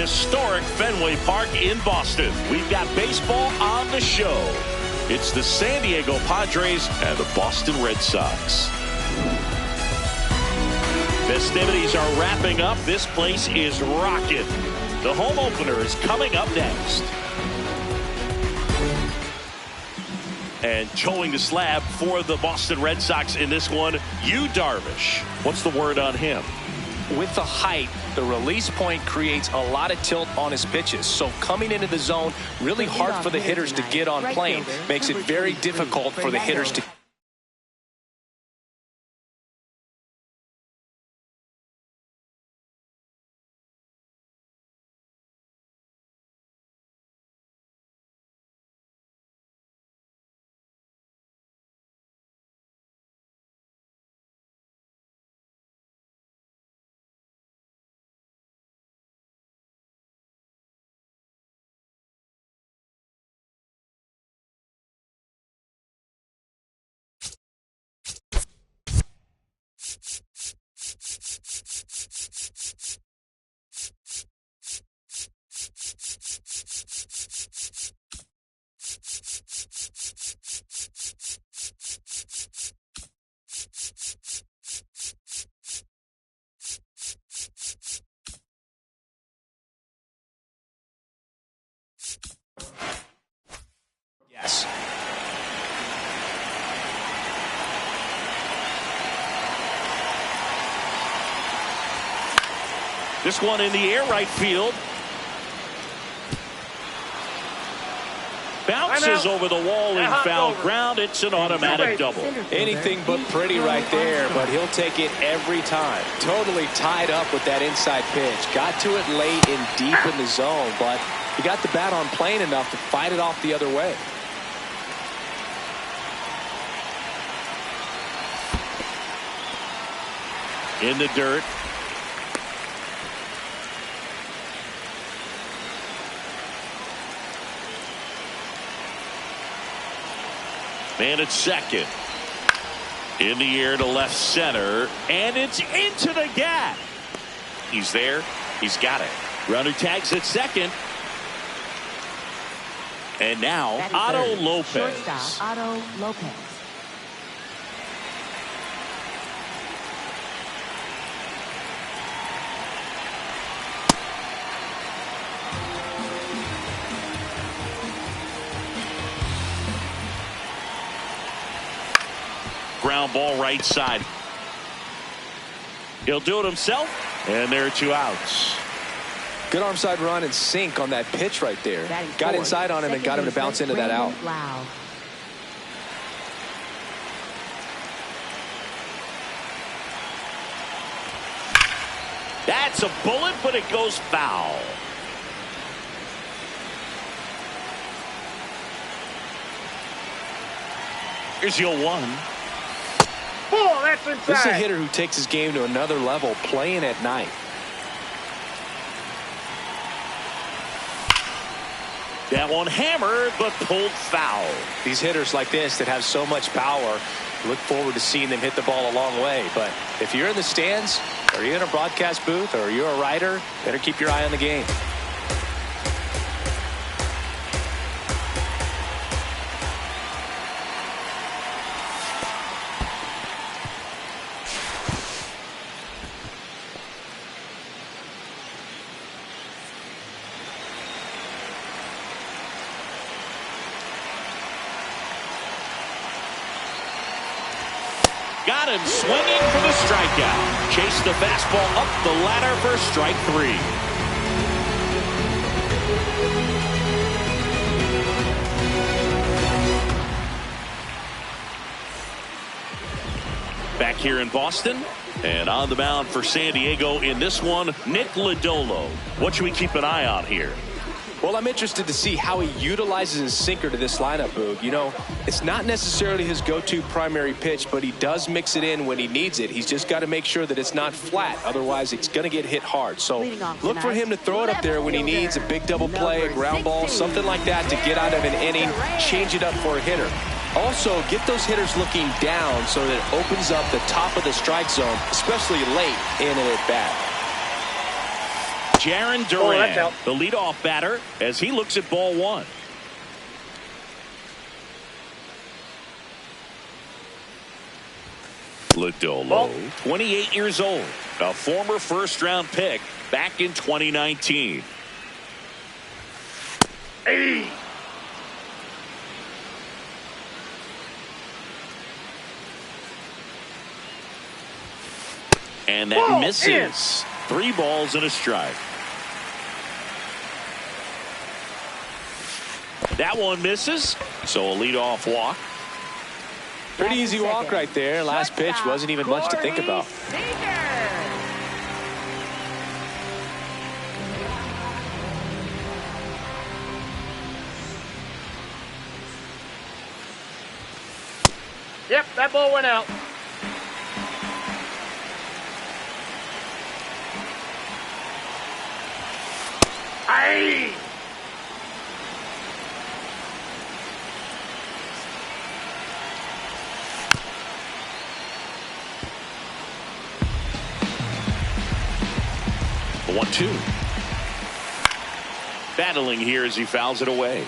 historic Fenway Park in Boston. We've got baseball on the show. It's the San Diego Padres and the Boston Red Sox. Festivities are wrapping up. This place is rocking. The home opener is coming up next. And towing the slab for the Boston Red Sox in this one, Yu Darvish. What's the word on him? With the height, the release point creates a lot of tilt on his pitches. So coming into the zone, really hard for the hitters to get on plane. Makes it very difficult for the hitters to... Yes. This one in the air, right field. Bounces over the wall in foul ground. It's an automatic double. Anything but pretty right there, but he'll take it every time. Totally tied up with that inside pitch. Got to it late and deep in the zone, but he got the bat on plane enough to fight it off the other way. In the dirt. Man at second. In the air to left center. And it's into the gap. He's there. He's got it. Runner tags at second. And now Otto Lopez. Shortstop, Otto Lopez. Ground ball right side. He'll do it himself. And there are 2 outs. Good arm side run and sink on that pitch right there. Got inside on him and got him to bounce into that out. Wow. That's a bullet, but it goes foul. Here's your 1. Oh, that's inside. This is a hitter who takes his game to another level, playing at night. That one hammered, but pulled foul. These hitters like this that have so much power, look forward to seeing them hit the ball a long way. But if you're in the stands, or you're in a broadcast booth, or you're a writer, better keep your eye on the game. Got him swinging for the strikeout. Chased the fastball up the ladder for strike 3. Back here in Boston. And on the mound for San Diego in this one, Nick Lodolo. What should we keep an eye on here? Well, I'm interested to see how he utilizes his sinker to this lineup, Boog. You know, it's not necessarily his go-to primary pitch, but he does mix it in when he needs it. He's just got to make sure that it's not flat. Otherwise, it's going to get hit hard. So look for him to throw it up there when he needs a big double play, a ground ball, something like that to get out of an inning, change it up for a hitter. Also, get those hitters looking down so that it opens up the top of the strike zone, especially late in an at-bat. Jaron that's Duran, out. the leadoff batter, as he looks at ball one. Lodolo, 28 years old, a former first-round pick back in 2019. Hey. And that Ball misses. in. 3 balls and a strike. That one misses, so a leadoff walk. Pretty easy walk right there. Last pitch wasn't even much to think about. Yep, that ball went out. Hey. The 1-2. Battling here as he fouls it away.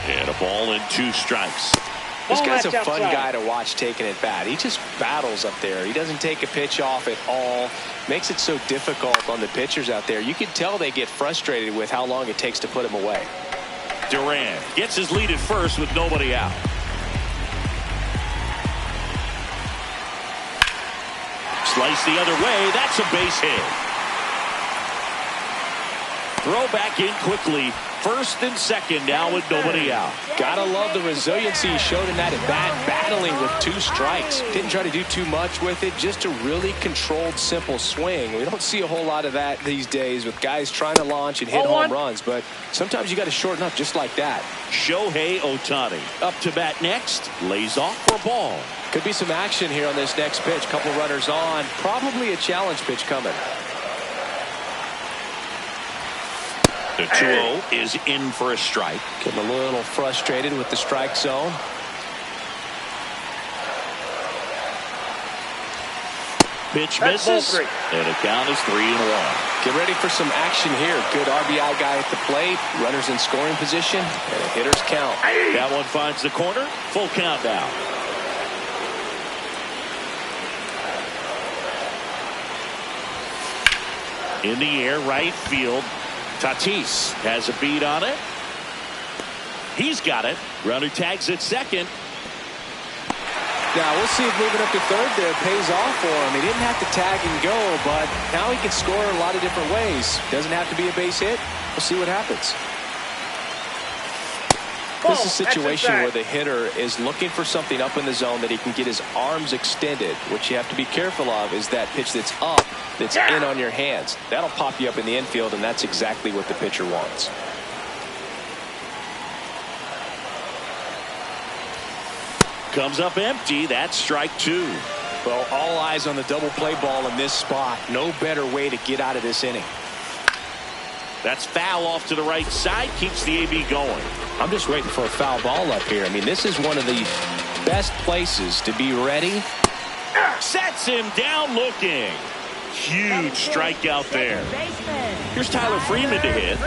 And a ball and 2 strikes. This guy's a that's fun outside. guy to watch taking it bat. He just battles up there. He doesn't take a pitch off at all. Makes it so difficult on the pitchers out there. You can tell they get frustrated with how long it takes to put him away. Duran gets his lead at first with nobody out. Slice the other way. That's a base hit. Throw back in quickly. First and second now with nobody out. Gotta love the resiliency he showed in that at bat, battling with 2 strikes. Didn't try to do too much with it, just a really controlled, simple swing. We don't see a whole lot of that these days with guys trying to launch and hit home runs, but sometimes you got to shorten up just like that. Shohei Ohtani up to bat next. Lays off for ball. Could be some action here on this next pitch. Couple runners on. Probably a challenge pitch coming. The 2-0 is in for a strike. Getting a little frustrated with the strike zone. Pitch That's misses. ball 3. And the count is 3-1. Get ready for some action here. Good RBI guy at the plate. Runners in scoring position. And a hitter's count. That one finds the corner. Full count now. In the air, right field. Tatis has a beat on it. He's got it. Runner tags at second. Now we'll see if moving up to third there pays off for him. He didn't have to tag and go, but now he can score a lot of different ways. Doesn't have to be a base hit. We'll see what happens. This is a situation where the hitter is looking for something up in the zone that he can get his arms extended. What you have to be careful of is that pitch that's up, that's in on your hands. That'll pop you up in the infield, and that's exactly what the pitcher wants. Comes up empty. That's strike 2. Well, all eyes on the double play ball in this spot. No better way to get out of this inning. That's foul off to the right side. Keeps the AB going. I'm just waiting for a foul ball up here. I mean, this is one of the best places to be ready. Sets him down looking. Huge strikeout there. Here's Tyler Freeman to hit.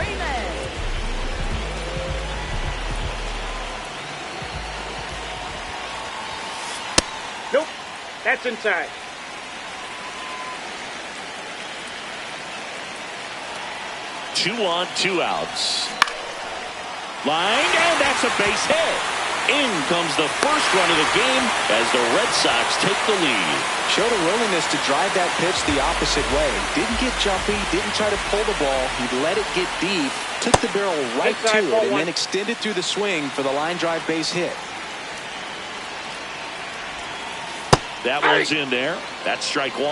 Nope. That's inside. Two on, 2 outs. Line, and that's a base hit. In comes the first run of the game as the Red Sox take the lead. Showed a willingness to drive that pitch the opposite way. Didn't get jumpy, didn't try to pull the ball. He let it get deep, took the barrel right to it, and then extended through the swing for the line drive base hit. That one's in there. That's strike 1.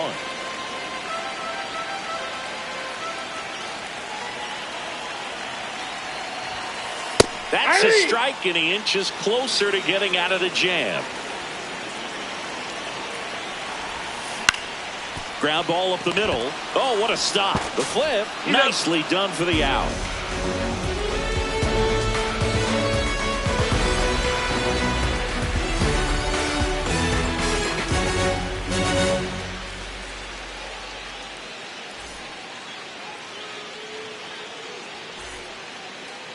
That's a strike, and he inches closer to getting out of the jam. Ground ball up the middle. Oh, what a stop. The flip. Nicely done for the out.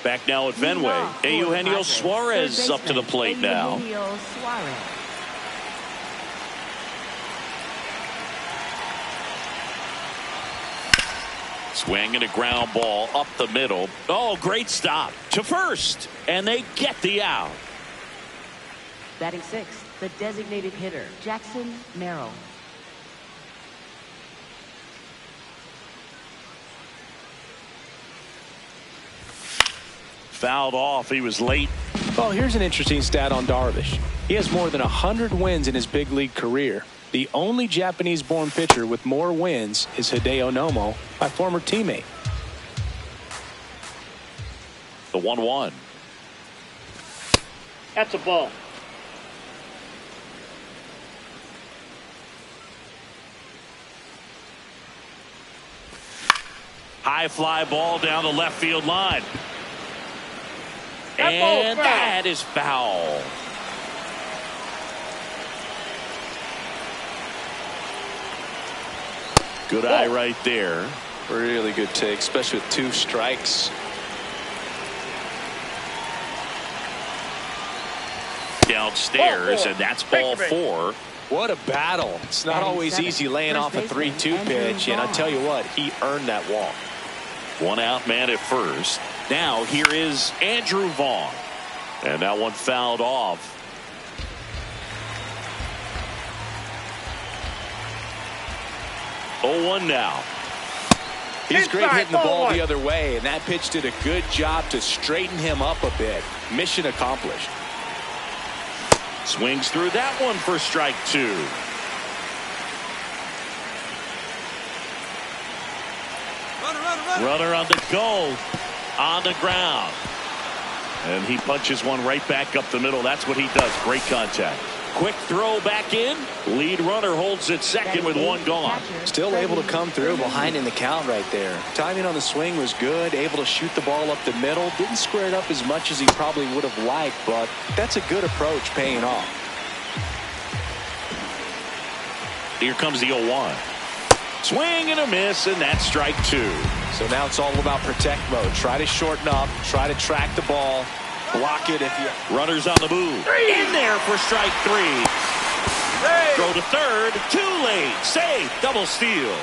Back now at Fenway. Eugenio Suarez up to the plate now. Swing and a ground ball up the middle. Oh, great stop to first. And they get the out. Batting sixth, the designated hitter, Jackson Merrill. Fouled off. He was late. Well, here's an interesting stat on Darvish. He has more than 100 wins in his big league career. The only Japanese-born pitcher with more wins is Hideo Nomo, my former teammate. The 1-1. That's a ball. High fly ball down the left field line. That And ball foul. that is foul. Good eye right there. Really good take, especially with 2 strikes. Downstairs, and that's ball 4. What a battle. It's not always easy laying off a 3-2 pitch, and I tell you what, he earned that walk. 1 out man at first. Now here is Andrew Vaughn. And that one fouled off. Oh, 1 now. He's great Inside, hitting the ball ball the 1. other way, and that pitch did a good job to straighten him up a bit. Mission accomplished. Swings through that one for strike 2. Runner on the go. On the ground. And he punches one right back up the middle. That's what he does. Great contact. Quick throw back in. Lead runner holds at second with 1 gone. Still able to come through behind in the count right there. Timing on the swing was good. Able to shoot the ball up the middle. Didn't square it up as much as he probably would have liked, but that's a good approach paying off. Here comes the 0-1. Swing and a miss, and that's strike 2. So now it's all about protect mode. Try to shorten up. Try to track the ball. Block it if you... Runners on the move. In there for strike 3. Throw to third. Too late. Save. Double steal.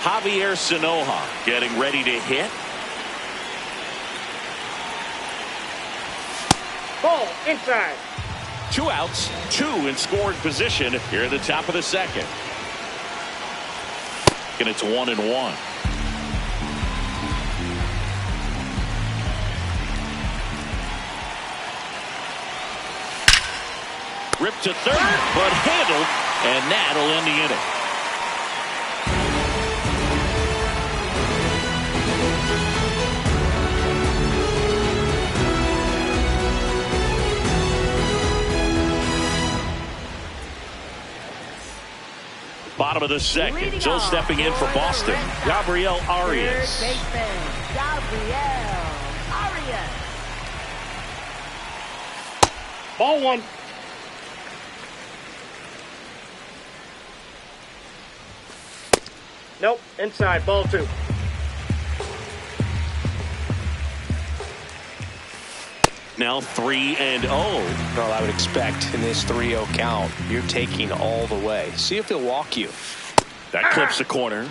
Javier Sanoja getting ready to hit. Ball inside. 2 outs. 2 in scoring position here at the top of the second. And it's 1-1. Ripped to third, but handled, and that'll end the inning. Bottom of the second. Still stepping in for Boston. Gabriel Arias. Ball 1. Nope. Inside. Ball 2. Now 3-0. Well, I would expect in this 3-0 count, you're taking all the way. See if he'll walk you. That clips the corner.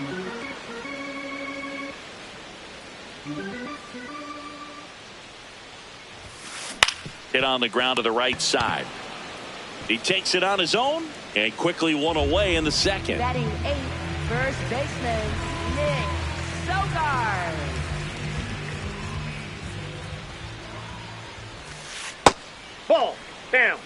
Hit on the ground to the right side. He takes it on his own and quickly 1 away in the second. Batting 8th, first baseman, Nick Sogard. Ball down.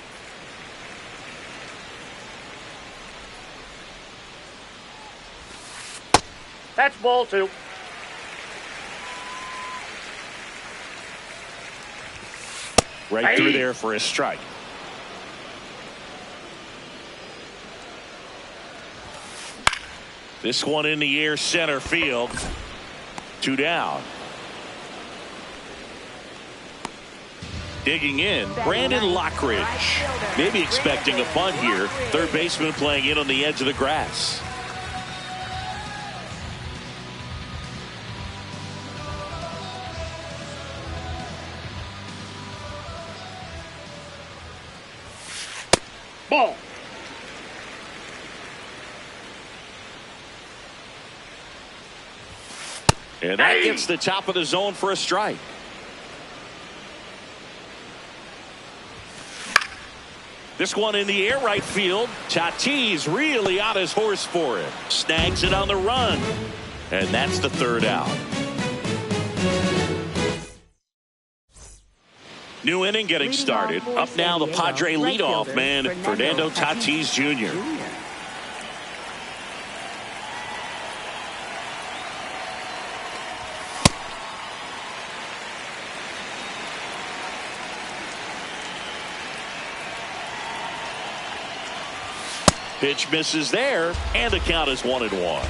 That's ball 2. Right through there for a strike. This one in the air, center field. 2 down. Digging in, Brandon Lockridge. Maybe expecting a bunt here. Third baseman playing in on the edge of the grass. Ball. And that gets the top of the zone for a strike. This one in the air right field. Tatis really on his horse for it. Snags it on the run. And that's the third out. New inning getting started. Up now the Padre leadoff man, Fernando Tatis Jr. Pitch misses there, and the count is 1-1.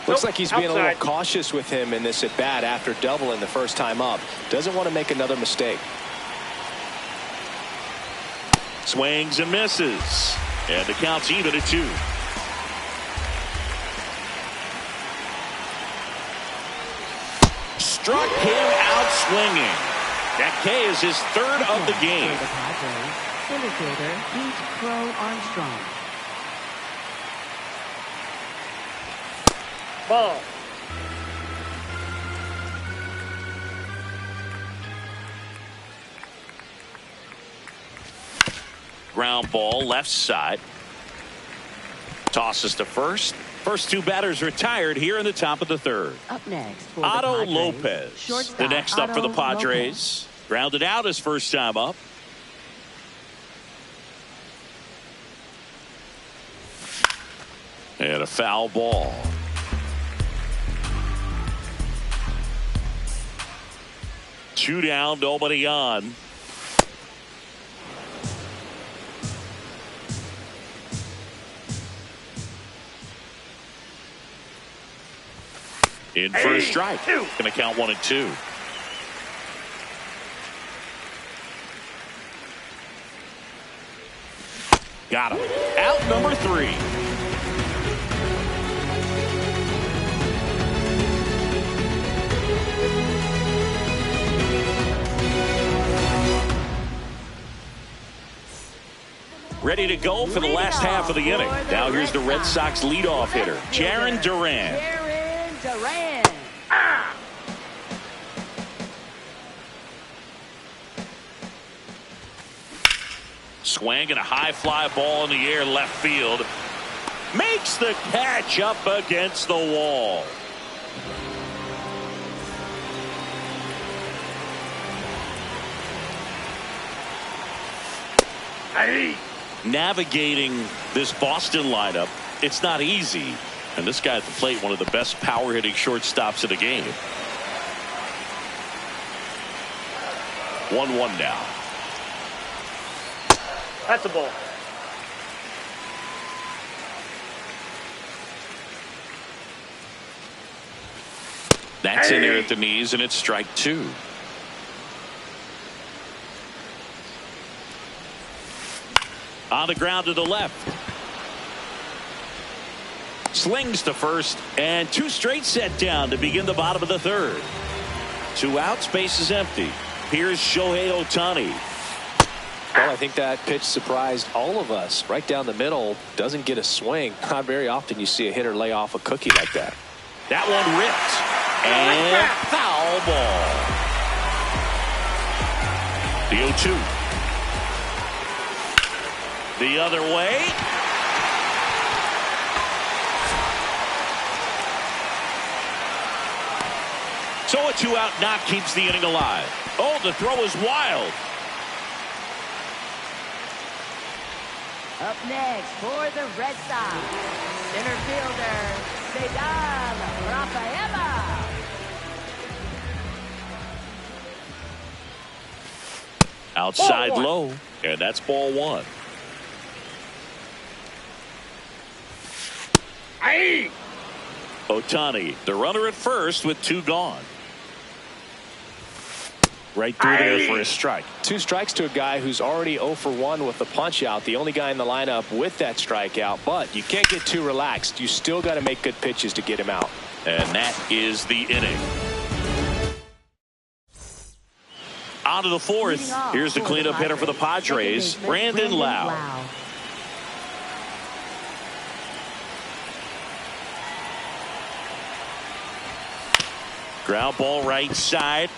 Looks like he's being a little Outside. cautious with him in this at bat after doubling the first time up. Doesn't want to make another mistake. Swings and misses, and the count's even at 2. Struck him out swinging. That K is his third of the game. For the Padres, center fielder Pete Crow Armstrong. Ball. Ground ball left side. Tosses to first. First two batters retired here in the top of the third. Up next for the Otto Padres, Lopez, shortstop the next up for the Otto Padres. Grounded out his first time up. And a foul ball. Two down, nobody on. In for a strike. Going to count 1-2. Got him. Out number 3. Ready to go for the last half of the inning. Now here's the Red Sox leadoff hitter, Jarren Duran. Jarren Duran. Swing and a high fly ball in the air left field. Makes the catch up against the wall. Navigating this Boston lineup, it's not easy. And this guy at the plate, one of the best power hitting shortstops in the game. 1-1 now. That's a ball. That's in there at the knees, and it's strike 2. On the ground to the left. Slings to first, and 2 straight set down to begin the bottom of the third. 2 outs, base is empty. Here's Shohei Ohtani. Well, I think that pitch surprised all of us. Right down the middle, doesn't get a swing. Not very often you see a hitter lay off a cookie like that. That one ripped. And foul ball. The 0-2. The other way. So a 2-out knock keeps the inning alive. Oh, the throw is wild. Up next for the Red Sox, center fielder Cedar Rafaela. Outside low, and that's ball 1. Ohtani, the runner at first with 2 gone. Right through there for a strike. 2 strikes to a guy who's already 0 for 1 with the punch out. The only guy in the lineup with that strikeout. But you can't get too relaxed. You still got to make good pitches to get him out. And that is the inning. On to the fourth. Here's the cleanup hitter for the Padres, Brandon Lau. Ground ball right side.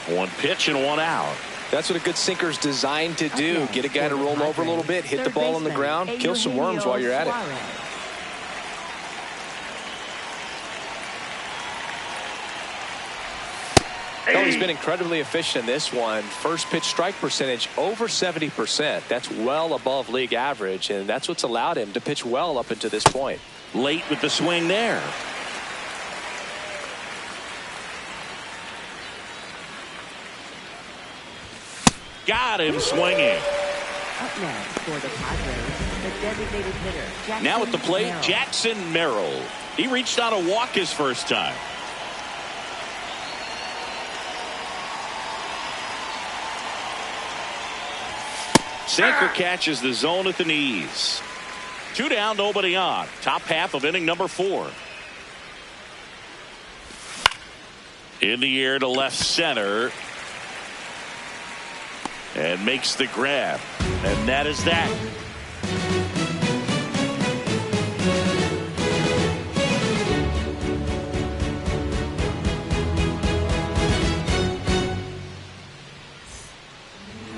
One pitch and one out. That's what a good sinker's designed to do. Get a guy to roll over a little bit, hit the ball on the ground, kill some worms while you're at it. Oh, he's been incredibly efficient in this one. First pitch strike percentage over 70%. That's well above league average, and that's what's allowed him to pitch well up until this point. Late with the swing there. Got him swinging. Up next for the Padres, the designated hitter, Jackson Now at the plate, Merrill. Jackson Merrill. He reached out a walk his first time. Sinker catches the zone at the knees. 2 down, nobody on. Top half of inning number 4. In the air to left center. And makes the grab. And that is that.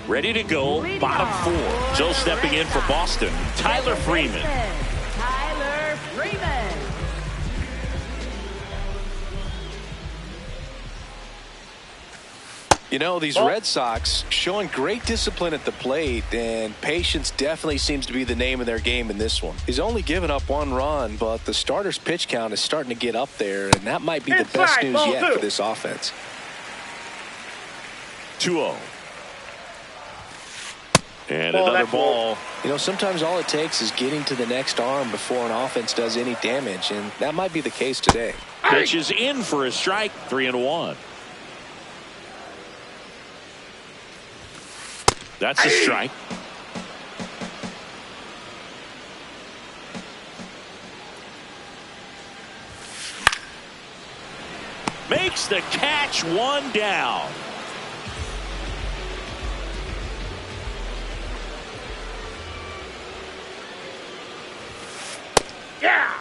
Ready to go, bottom 4. So stepping in for Boston, Tyler Freeman. Tyler Freeman. You know, these Red Sox showing great discipline at the plate, and patience definitely seems to be the name of their game in this one. He's only given up 1 run, but the starter's pitch count is starting to get up there, and that might be the best news yet for this offense. 2-0. And another ball. You know, sometimes all it takes is getting to the next arm before an offense does any damage, and that might be the case today. Pitch is in for a strike, 3-1. That's a strike. Makes the catch, 1 down. Yeah.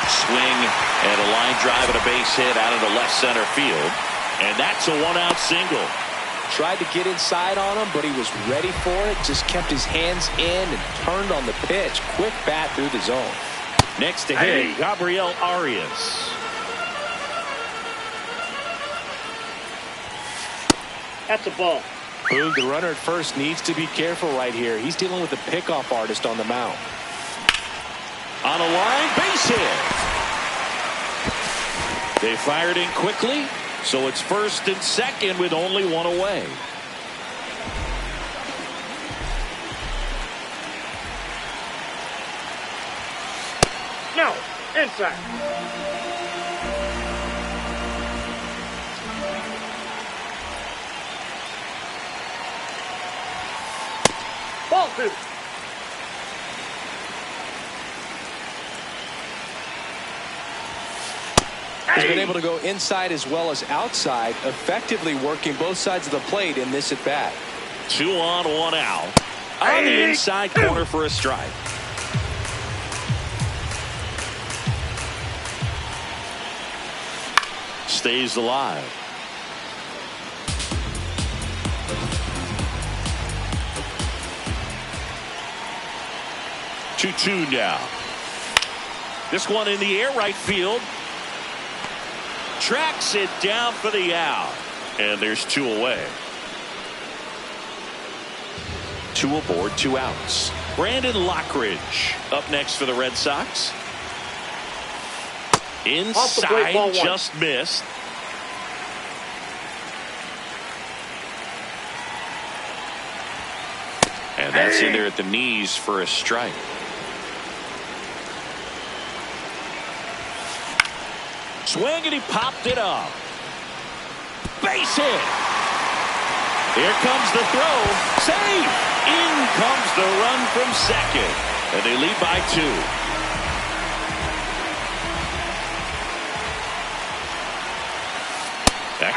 Swing and a line drive and a base hit out of the left center field. And that's a 1-out single. Tried to get inside on him, but he was ready for it. Just kept his hands in and turned on the pitch. Quick bat through the zone. Next to hit, Gabriel Arias. That's a ball. Boog, the runner at first needs to be careful right here. He's dealing with a pickoff artist on the mound. On a line, base hit. They fired in quickly, so it's first and second with only 1 away. No, inside. Ball 2. He's been able to go inside as well as outside, effectively working both sides of the plate in this at bat. 2 on, 1 out. On the inside corner for a strike. Stays alive. Two now. This one in the air, right field. Tracks it down for the out. And there's 2 away. 2 aboard, 2 outs. Brandon Lockridge up next for the Red Sox. Inside, just missed. And that's in there at the knees for a strike. Swing, and he popped it up. Base hit. Here comes the throw. Save. In comes the run from second. And they lead by 2.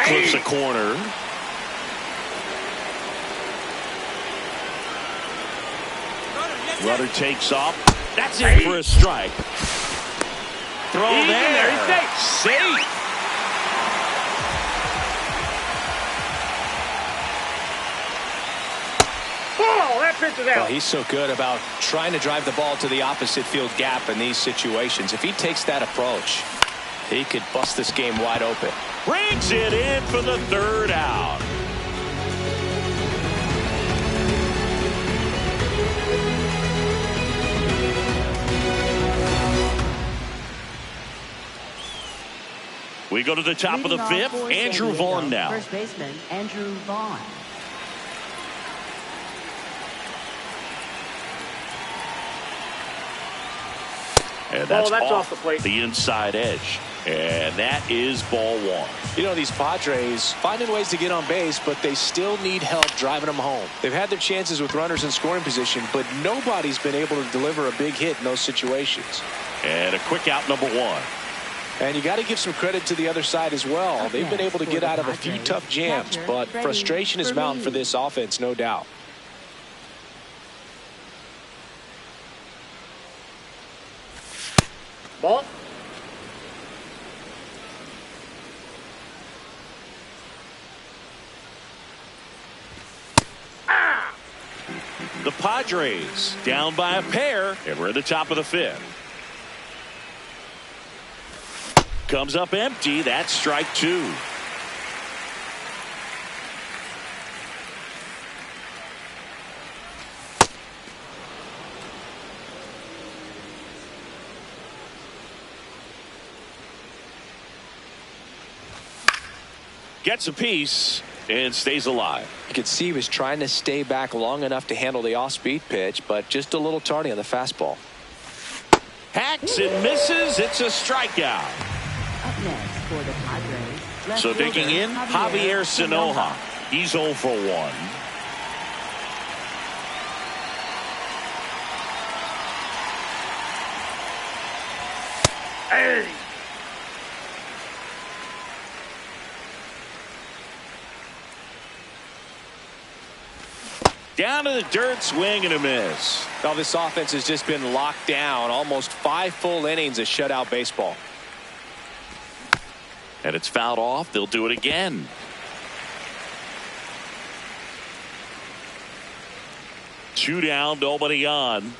flips a corner. Runner takes off. That's it for a strike. Throw there. Safe. Oh, that pitch is out. Well, he's so good about trying to drive the ball to the opposite field gap in these situations. If he takes that approach, he could bust this game wide open. Brings it in for the third out. We go to the top of the fifth. Andrew Vaughn now. First baseman Andrew Vaughn. And that's off the plate. The inside edge. And that is ball one. You know, these Padres finding ways to get on base, but they still need help driving them home. They've had their chances with runners in scoring position, but nobody's been able to deliver a big hit in those situations. And a quick out, number one. And you got to give some credit to the other side as well. They've been able to get out of a few tough jams, but frustration is mounting for this offense, no doubt. Ball. The Padres down by a pair, and we're at the top of the fifth. Comes up empty. That's strike two. Gets a piece and stays alive. You could see he was trying to stay back long enough to handle the off-speed pitch, but just a little tardy on the fastball. Hacks and misses. It's a strikeout. Up next for the Padres. Left So fielder, digging in, Javier Sanoja. He's 0 for 1. Hey. Down to the dirt, swing and a miss. Now this offense has just been locked down. Almost 5 full innings of shutout baseball. And it's fouled off. They'll do it again. Two down, nobody on.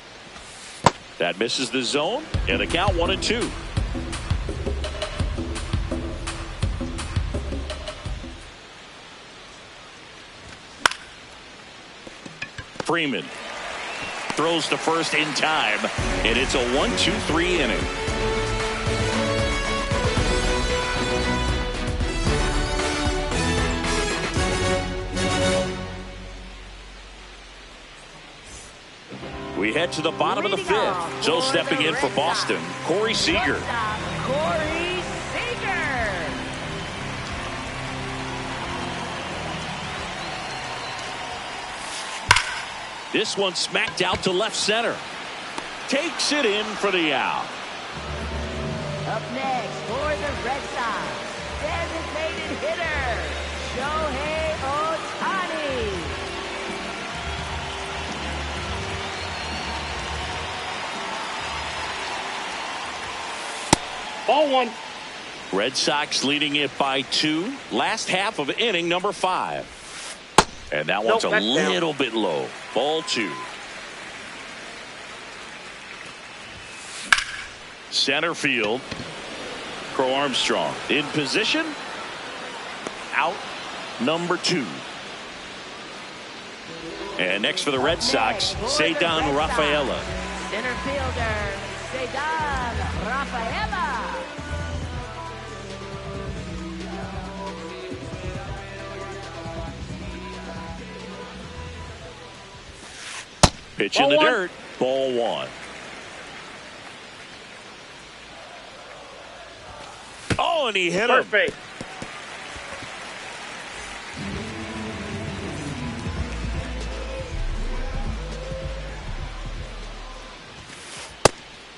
That misses the zone, and the count 1-2. Freeman throws to first in time, and it's a 1-2-3 inning. We head to the bottom of the fifth. So stepping in for Boston, Corey Seager. Corey Seager. This one smacked out to left center. Takes it in for the out. Up next for the Red Sox, designated hitter, Shohei Ohtani. Ball one. Red Sox leading it by 2. Last half of inning number 5. And that one's a little bit low. Ball 2. Center field. Crow Armstrong in position. Out number 2. And next for the Red Sox, Ceddanne Rafaela. Center fielder, Ceddanne Rafaela. Pitch in the dirt. Ball 1. Oh, and he hit him. Perfect.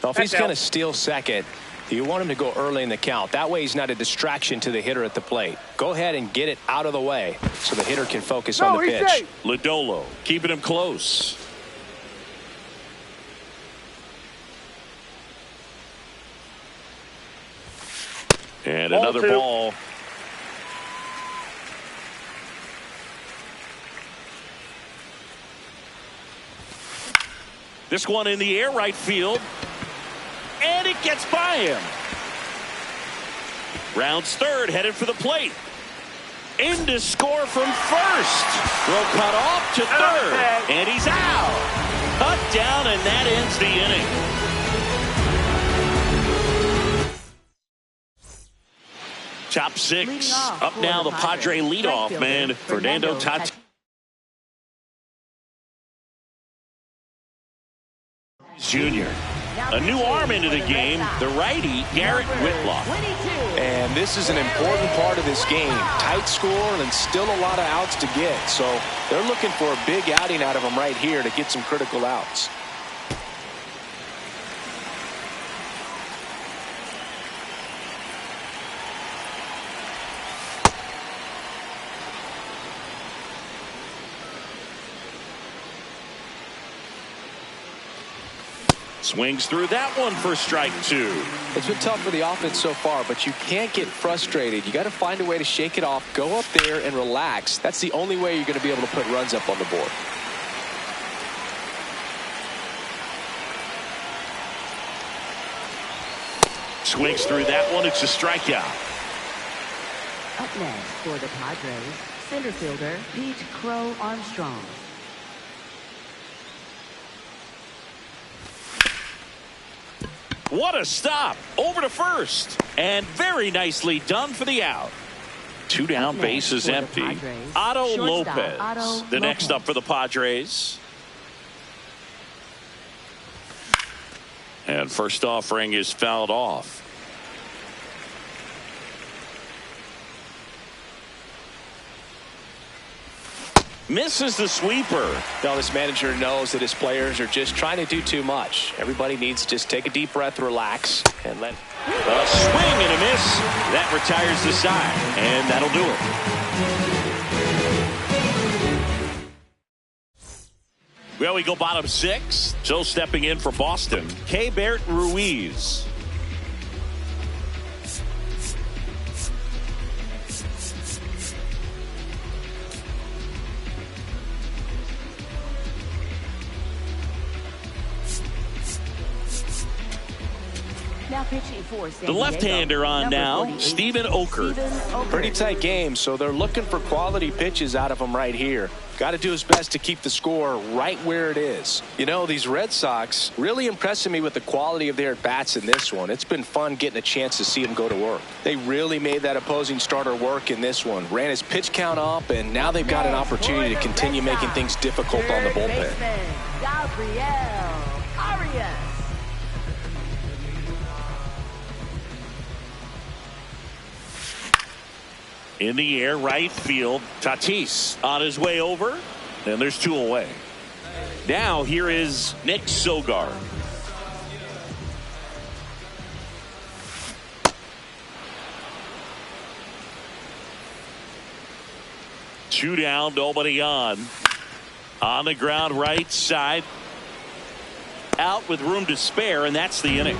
Well, if he's going to steal second, You want him to go early in the count. That way he's not a distraction to the hitter at the plate. Go ahead and get it out of the way so the hitter can focus on the pitch. Lodolo keeping him close. And another ball. This one in the air, right field. And it gets by him. Rounds third, headed for the plate. In to score from first. Throw cut off to third. And he's out. Cut down, and that ends the inning. Top six. Up now, the Padre leadoff man, Fernando Tatis Jr. A new arm into the game, the righty, Garrett Whitlock. And this is an important part of this game. Tight score and still a lot of outs to get. So they're looking for a big outing out of him right here to get some critical outs. Swings through that one for strike two. It's been tough for the offense so far, but you can't get frustrated. You got to find a way to shake it off, go up there and relax. That's the only way you're going to be able to put runs up on the board. Swings through that one. It's a strikeout. Up next for the Padres, center fielder Pete Crow Armstrong. What a stop. Over to first. And very nicely done for the out. Two down, bases empty. Otto Lopez, the next up for the Padres. And first offering is fouled off. Misses the sweeper. Now this manager knows that his players are just trying to do too much. Everybody needs to just take a deep breath, relax, and let. A swing and a miss. That retires the side, and that'll do it. Well, we go bottom six. So stepping in for Boston, Keibert Ruiz. Now pitching for San The left-hander on now, 48, Steven Okert. Pretty tight game, so they're looking for quality pitches out of him right here. Got to do his best to keep the score right where it is. You know, these Red Sox really impressing me with the quality of their at-bats in this one. It's been fun getting a chance to see them go to work. They really made that opposing starter work in this one. Ran his pitch count up, and now they've got an opportunity to continue making things difficult on the bullpen. Gabriel Arias. In the air, right field. Tatis on his way over. And there's two away. Now here is Nick Sogard. Two down, nobody on. On the ground, right side. Out with room to spare, and that's the inning.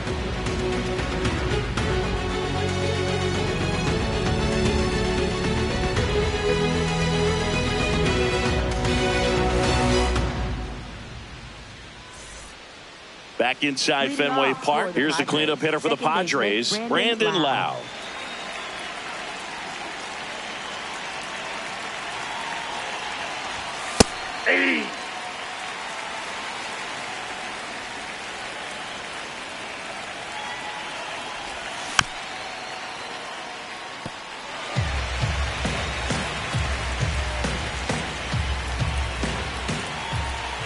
Back inside Fenway Park. Here's the cleanup hitter for the Padres, Brandon Lau. Hey.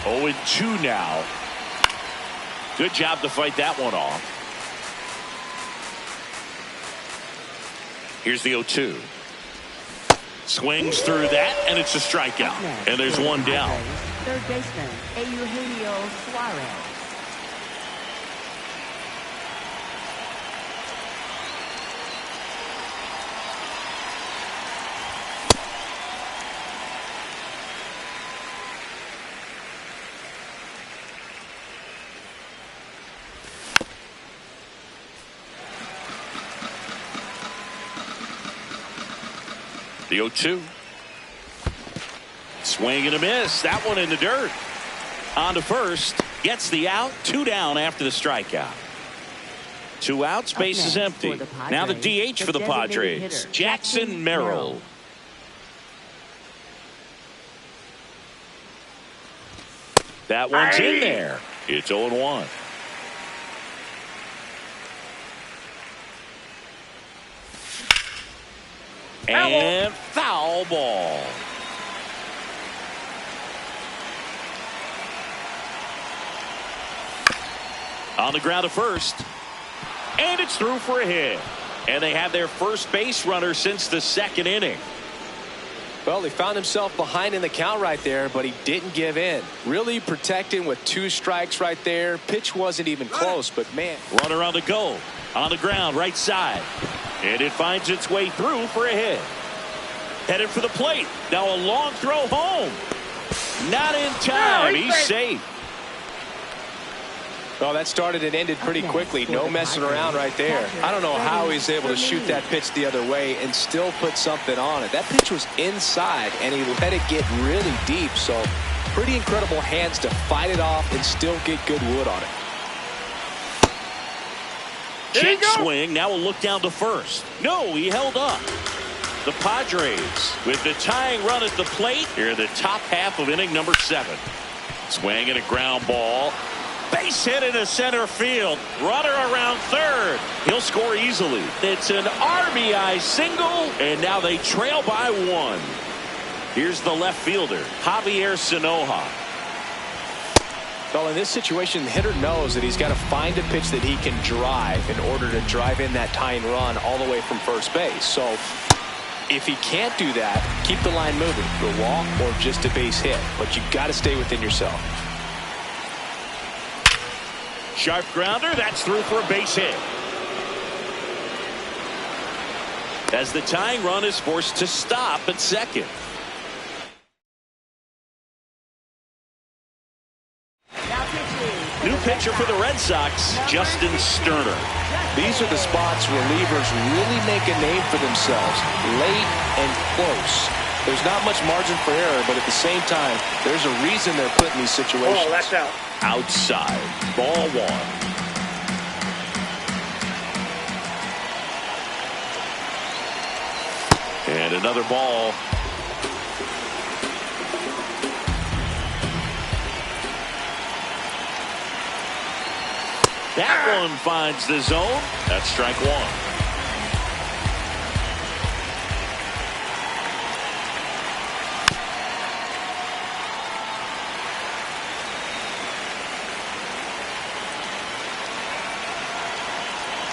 Oh, and 2 now. Good job to fight that one off. Here's the 0-2. Swings through that, and it's a strikeout. And there's one down. Third baseman, Eugenio Suarez. The 0-2. Swing and a miss. That one in the dirt. On to first. Gets the out. 2 down after the strikeout. 2 outs. Base is empty. Now the DH for the Padres. Jackson Merrill. That one's in there. It's 0-1. And foul ball. On the ground to first. And it's through for a hit. And they have their first base runner since the 2nd inning. Well, he found himself behind in the count right there, but he didn't give in. Really protecting with 2 strikes right there. Pitch wasn't even close, but man. Runner on the go. On the ground, right side. And it finds its way through for a hit. Headed for the plate. Now a long throw home. Not in time. He's safe. Well, that started and ended pretty quickly. No messing around right there. I don't know how he's able to shoot that pitch the other way and still put something on it. That pitch was inside, and he let it get really deep. So pretty incredible hands to fight it off and still get good wood on it. Check swing. Now we'll look down to first. No, he held up. The Padres with the tying run at the plate here in the top half of inning number 7. Swing and a ground ball. Base hit into center field. Runner around third. He'll score easily. It's an RBI single, and now they trail by 1. Here's the left fielder, Javier Sanoja. Well, in this situation, the hitter knows that he's got to find a pitch that he can drive in order to drive in that tying run all the way from first base. So if he can't do that, keep the line moving. The walk or just a base hit. But you got to stay within yourself. Sharp grounder. That's through for a base hit. As the tying run is forced to stop at second. New pitcher for the Red Sox, Justin Sterner. These are the spots relievers really make a name for themselves. Late and close. There's not much margin for error, but at the same time, there's a reason they're put in these situations. Oh, that's out. Outside. Ball 1. And another ball. That one finds the zone. That's strike 1.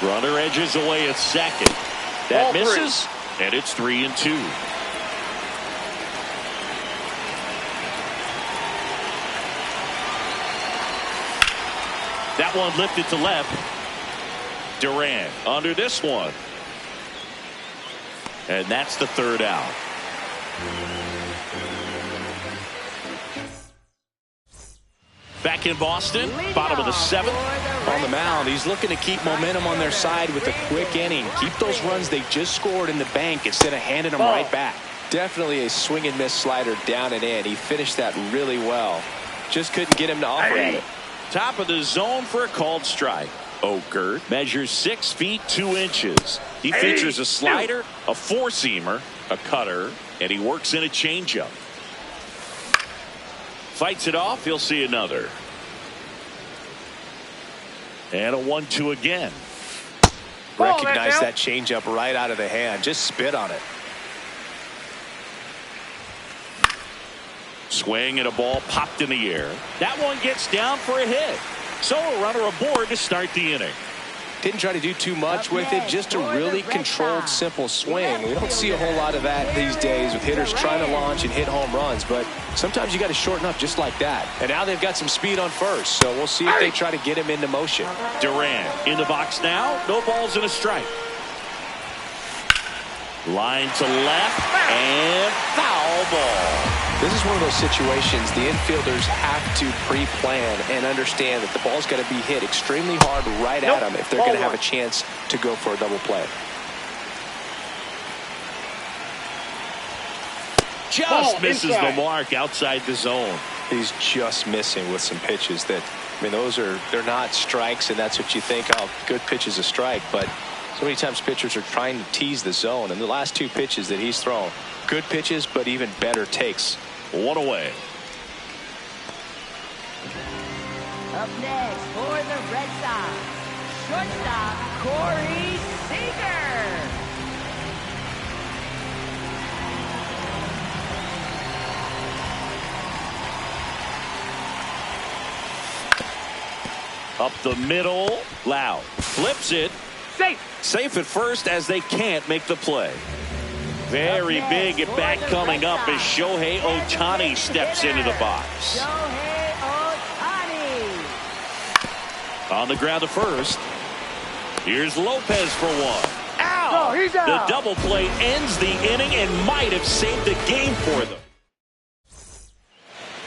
Runner edges away at second. That misses, and it's 3-2. That one lifted to left. Durant under this one. And that's the 3rd out. Back in Boston, bottom of the 7th. On the mound, he's looking to keep momentum on their side with a quick inning. Keep those runs they just scored in the bank instead of handing them right back. Definitely a swing and miss slider down and in. He finished that really well. Just couldn't get him to offer at it. Top of the zone for a called strike. Oker measures 6 feet 2 inches. He features a slider, a 4-seamer, a cutter, and he works in a changeup. Fights it off. He'll see another. And a 1-2 again. Recognize that changeup right out of the hand. Just spit on it. Swing and a ball popped in the air. That one gets down for a hit. So a runner aboard to start the inning. Didn't try to do too much with it. Just a really controlled, simple swing. We don't see a whole lot of that these days with hitters trying to launch and hit home runs. But sometimes you got to shorten up just like that. And now they've got some speed on first. So we'll see if they try to get him into motion. Durant in the box now. No balls and a strike. Line to left and foul ball. This is one of those situations the infielders have to pre-plan and understand that the ball's got to be hit extremely hard right at them if they're going to have a chance to go for a double play. just misses the mark outside the zone. He's just missing with some pitches that, I mean, they're not strikes, and that's what you think, oh, good pitch is a strike. But so many times pitchers are trying to tease the zone, and the last two pitches that he's thrown, good pitches, but even better takes. One away. Up next for the Red Sox, shortstop Corey Seager. Up the middle, Lau flips it. Safe at first as they can't make the play. Very big at bat coming up as Shohei Ohtani steps into the box. Shohei Ohtani. On the ground to first. Here's Lopez for one. Ow! Oh, he's out. The double play ends the inning and might have saved the game for them.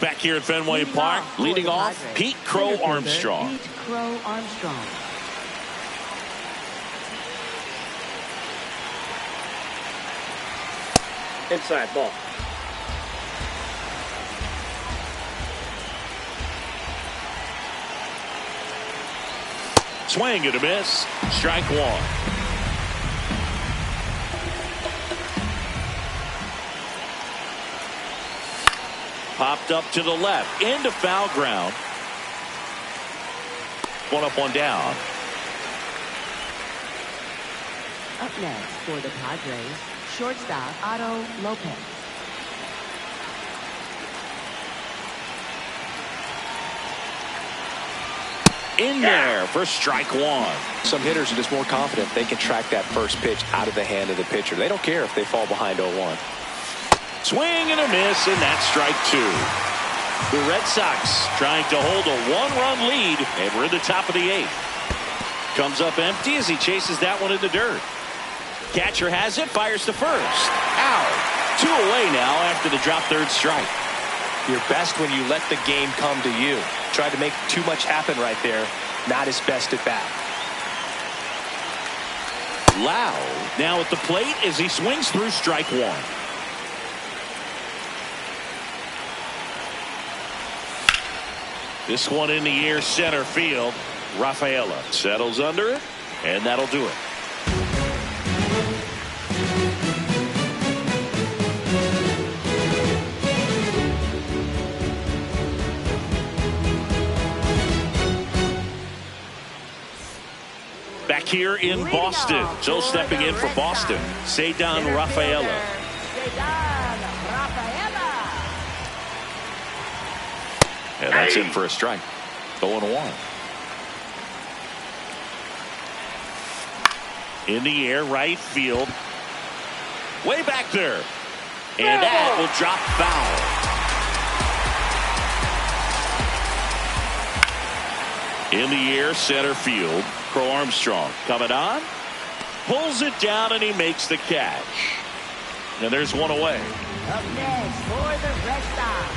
Back here at Fenway Park, leading off, Pete Crow Armstrong. Pete Crow Armstrong. Inside ball. Swing and a miss. Strike one. Popped up to the left into foul ground. One up, one down. Up next for the Padres, shortstop Otto Lopez. In there for strike one. Some hitters are just more confident they can track that first pitch out of the hand of the pitcher. They don't care if they fall behind 0-1. Swing and a miss, and that's strike two. The Red Sox trying to hold a one-run lead, and we're in the top of the eighth. Comes up empty as he chases that one in the dirt. Catcher has it, fires to first. Out. Two away now after the drop third strike. You're best when you let the game come to you. Tried to make too much happen right there. Not his best at bat. Lau now at the plate as he swings through strike one. This one in the air, center field. Rafaela settles under it, and that'll do it. Back here in Boston. So stepping in for Boston, Ceddanne Rafaela. And that's in for a strike. 0-1. In the air, right field. Way back there. And that will drop foul. In the air, center field. Crow Armstrong coming on. Pulls it down and he makes the catch. And there's one away. Up next for the Red Sox,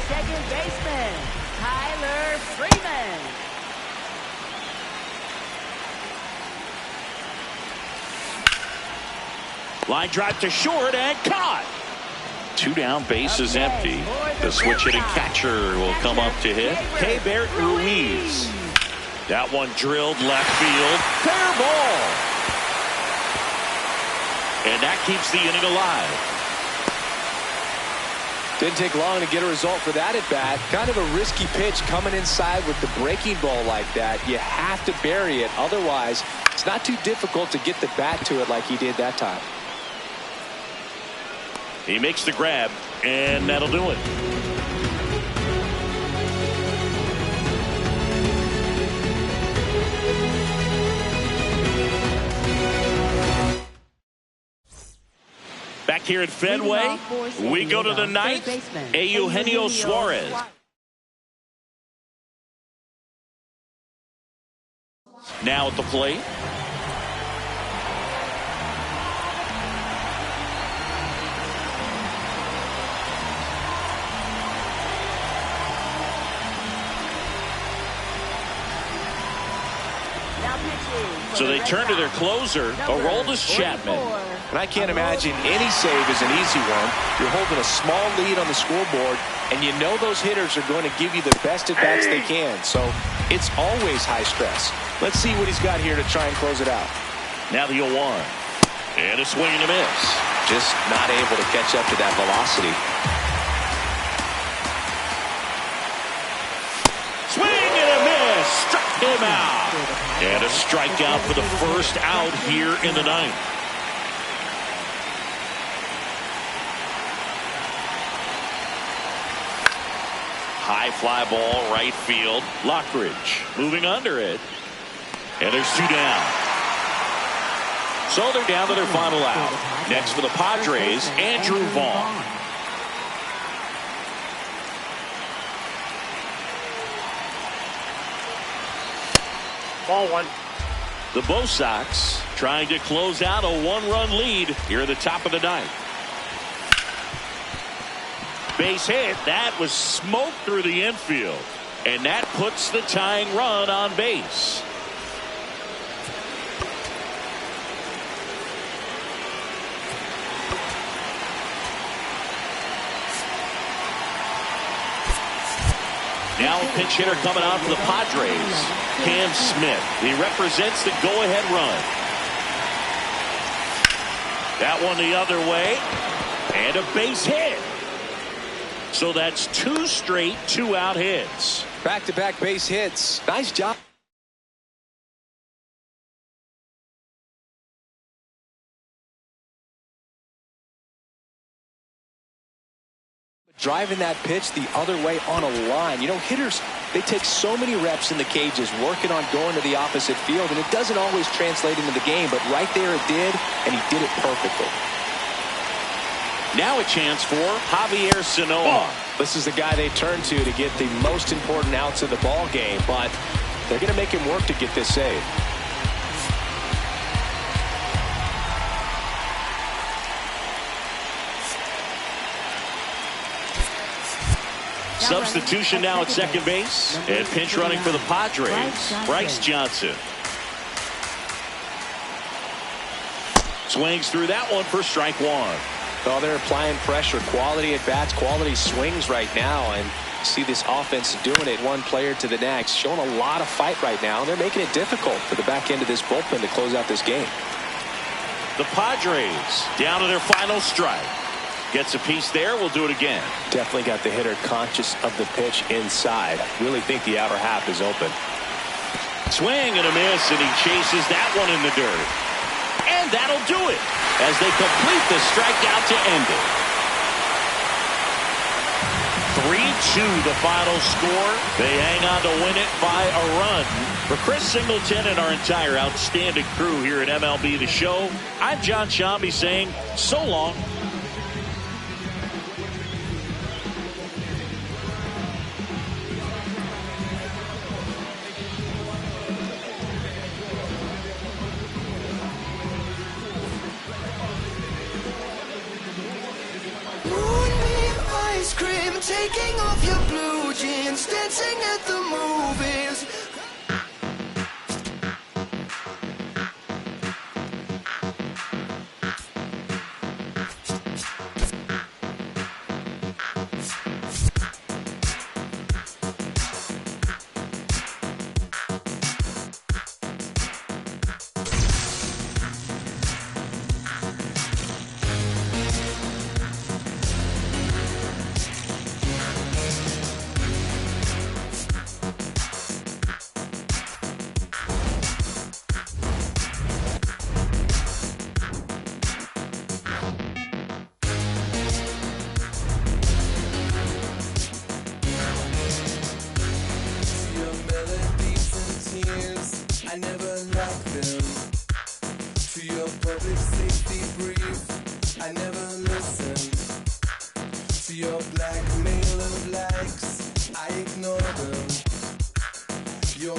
second baseman Tyler Freeman. Line drive to short and caught. Two down, base is empty. The switch hitting catcher will come up to hit. Keibert Ruiz. That one drilled left field. Fair ball. And that keeps the inning alive. Didn't take long to get a result for that at bat. Kind of a risky pitch coming inside with the breaking ball like that. You have to bury it. Otherwise, it's not too difficult to get the bat to it like he did that time. He makes the grab, and that'll do it. Back here at Fenway, we go to the ninth. Eugenio Suarez. Now at the plate. Now pitching So they turn to their closer, Aroldis Chapman. And I can't imagine any save is an easy one. You're holding a small lead on the scoreboard, and you know those hitters are going to give you the best at-bats they can. So it's always high stress. Let's see what he's got here to try and close it out. Now the 0-1. And a swing and a miss. Just not able to catch up to that velocity. Swing and a miss. Struck him out. And a strikeout for the first out here in the ninth. High fly ball, right field. Lockridge moving under it. And there's 2 down. So they're down to their final out. Next for the Padres, Andrew Vaughn. Ball 1. The Red Sox trying to close out a 1-run lead here at the top of the ninth. Base hit. That was smoked through the infield. And that puts the tying run on base. Now a pinch hitter coming out for the Padres, Cam Smith. He represents the go-ahead run. That one the other way. And a base hit. So that's 2 straight 2-out hits. Back-to-back base hits. Nice job. Driving that pitch the other way on a line. You know, hitters, they take so many reps in the cages working on going to the opposite field, and it doesn't always translate into the game, but right there it did, and he did it perfectly. Now a chance for Javier Sanoa. This is the guy they turn to get the most important outs of the ball game, but they're going to make him work to get this save. Substitution now at second base. And pinch running for the Padres, Bryce Johnson. Swings through that one for strike 1. Oh, they're applying pressure. Quality at bats, quality swings right now. And see this offense doing it one player to the next. Showing a lot of fight right now. They're making it difficult for the back end of this bullpen to close out this game. The Padres down to their final strike. Gets a piece there. We'll do it again. Definitely got the hitter conscious of the pitch inside. Really think the outer half is open. Swing and a miss, and he chases that one in the dirt. And that'll do it as they complete the strikeout to end it. 3-2 the final score. They hang on to win it by a run. For Chris Singleton and our entire outstanding crew here at MLB The Show, I'm John Shambi saying so long. Taking off your blue jeans, dancing at the movies. I never liked them. To your public safety brief, I never listened. To your blackmail of likes, I ignore them. Your